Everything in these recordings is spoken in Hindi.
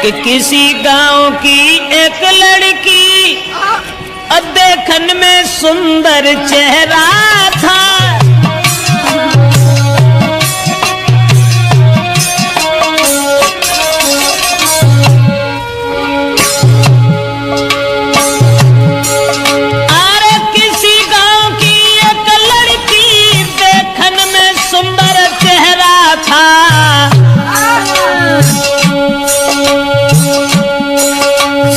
कि किसी गांव की एक लड़की देखन में सुंदर चेहरा था।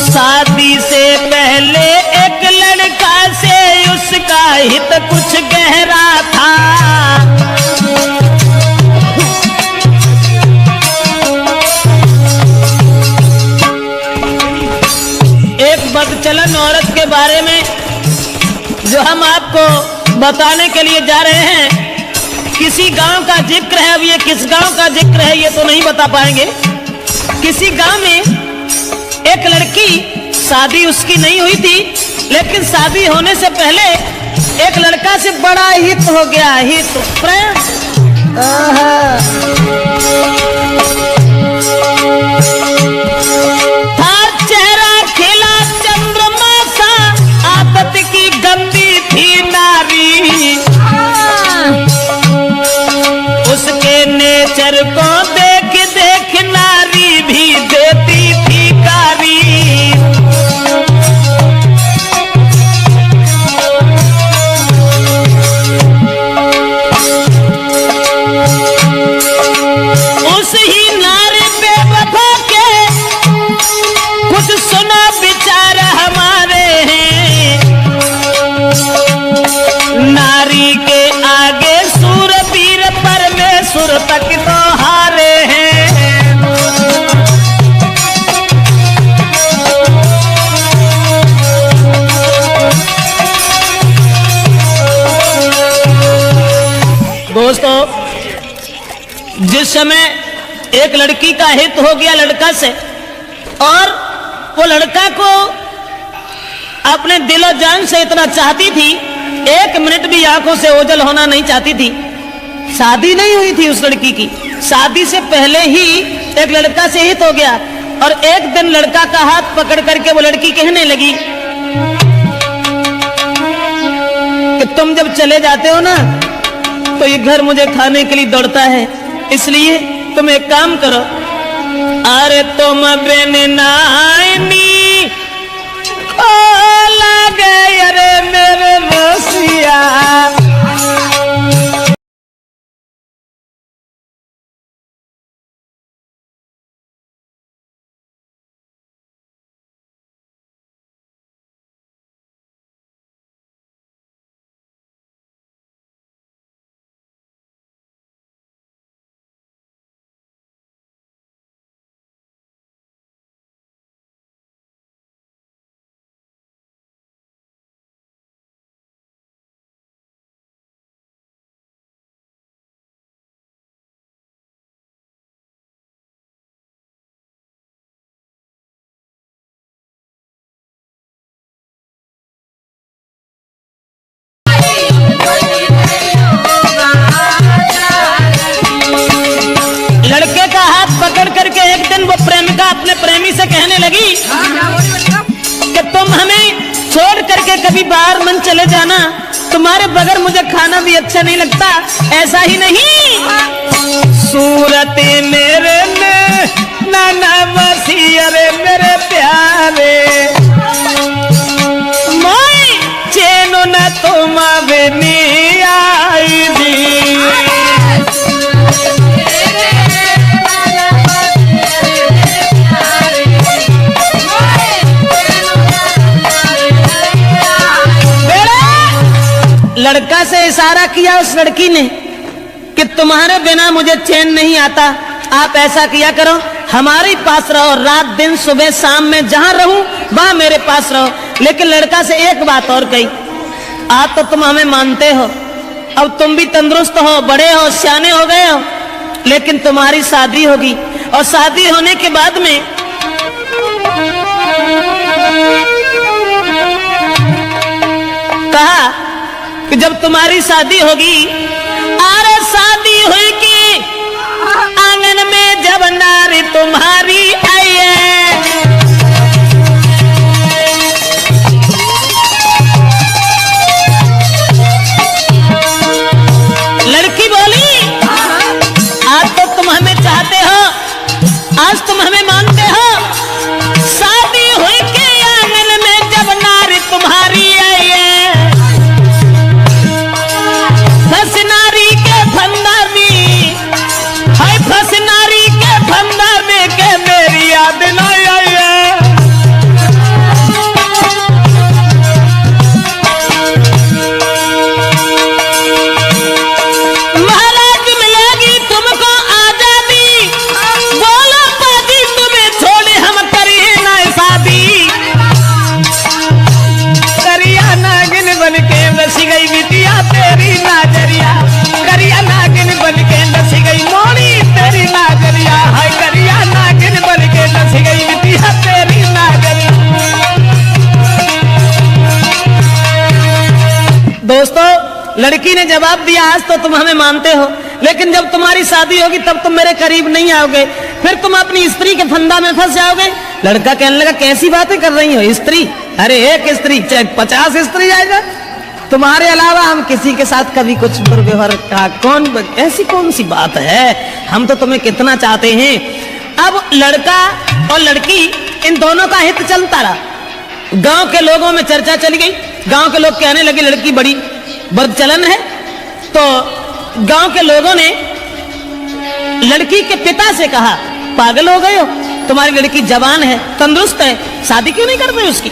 शादी से पहले एक लड़का से उसका हित कुछ गहरा था। एक बदचलन औरत के बारे में जो हम आपको बताने के लिए जा रहे हैं, किसी गांव का जिक्र है। अब ये किस गांव का जिक्र है ये तो नहीं बता पाएंगे। किसी गांव में एक लड़की, शादी उसकी नहीं हुई थी, लेकिन शादी होने से पहले एक लड़का से बड़ा हित हो गया, हित प्रेम। था चेहरा खिला चंद्रमा सा, आदत की गंदी थी नारी। उसके नेचर को देख देख नारी भी देती थी गारी। उस ही नारी बेवफा के कुछ सुना विचार हमारे हैं। नारी के आगे सूरवीर परमेश्वर तक तो हारे हैं। दोस्तों, जिस समय एक लड़की का हित हो गया लड़का से, और वो लड़का को अपने दिलो जान से इतना चाहती थी, एक मिनट भी आंखों से ओझल होना नहीं चाहती थी। शादी नहीं हुई थी उस लड़की की, शादी से पहले ही एक लड़का से हित हो गया। और एक दिन लड़का का हाथ पकड़ करके वो लड़की कहने लगी कि तुम जब चले जाते हो ना तो ये घर मुझे खाने के लिए दौड़ता है, इसलिए तुम एक काम करो, अरे तुम बिन नानी लगे अरे मेरे रसिया। अपने प्रेमी से कहने लगी कि तुम हमें छोड़ करके कभी बाहर मन चले जाना, तुम्हारे बगैर मुझे खाना भी अच्छा नहीं लगता। ऐसा ही नहीं, सूरत मेरे में नाना बसी अरे मेरे प्यारे, मैं चैनो न तुम नहीं आई दी। लड़का से इशारा किया उस लड़की ने कि तुम्हारे बिना मुझे चैन नहीं आता, आप ऐसा किया करो, हमारे पास रहो, रात दिन सुबह शाम में जहां रहूं वहां मेरे पास रहो। लेकिन लड़का से एक बात और कही, आज तो तुम हमें मानते हो, अब तुम भी तंदुरुस्त हो, बड़े हो, सियाने हो गए हो, लेकिन तुम्हारी शादी होगी और शादी होने के बाद में कहा कि जब तुम्हारी शादी होगी, अरे शादी हुई कि आंगन में जब नारी तुम्हारी आई है, लड़की ने जवाब दिया, आज तो तुम हमें मानते हो, लेकिन जब तुम्हारी शादी होगी तब तुम मेरे करीब नहीं आओगे, फिर तुम अपनी स्त्री के फंदा में फंस जाओगे। लड़का कहने लगा, कैसी बातें कर रही हो, स्त्री? अरे एक स्त्री चाहे 50 स्त्री आएगा, तुम्हारे अलावा हम किसी के साथ कभी कुछ दुर्व्यवहार का ऐसी कौन सी बात है, हम तो तुम्हें कितना चाहते हैं। अब लड़का और लड़की इन दोनों का हित चलता रहा। गांव के लोगों में चर्चा चली गई, गांव के लोग कहने लगे लड़की बड़ी बदचलन है। तो गांव के लोगों ने लड़की के पिता से कहा, पागल हो गए हो, तुम्हारी लड़की जवान है, तंदुरुस्त है, शादी क्यों नहीं करते उसकी?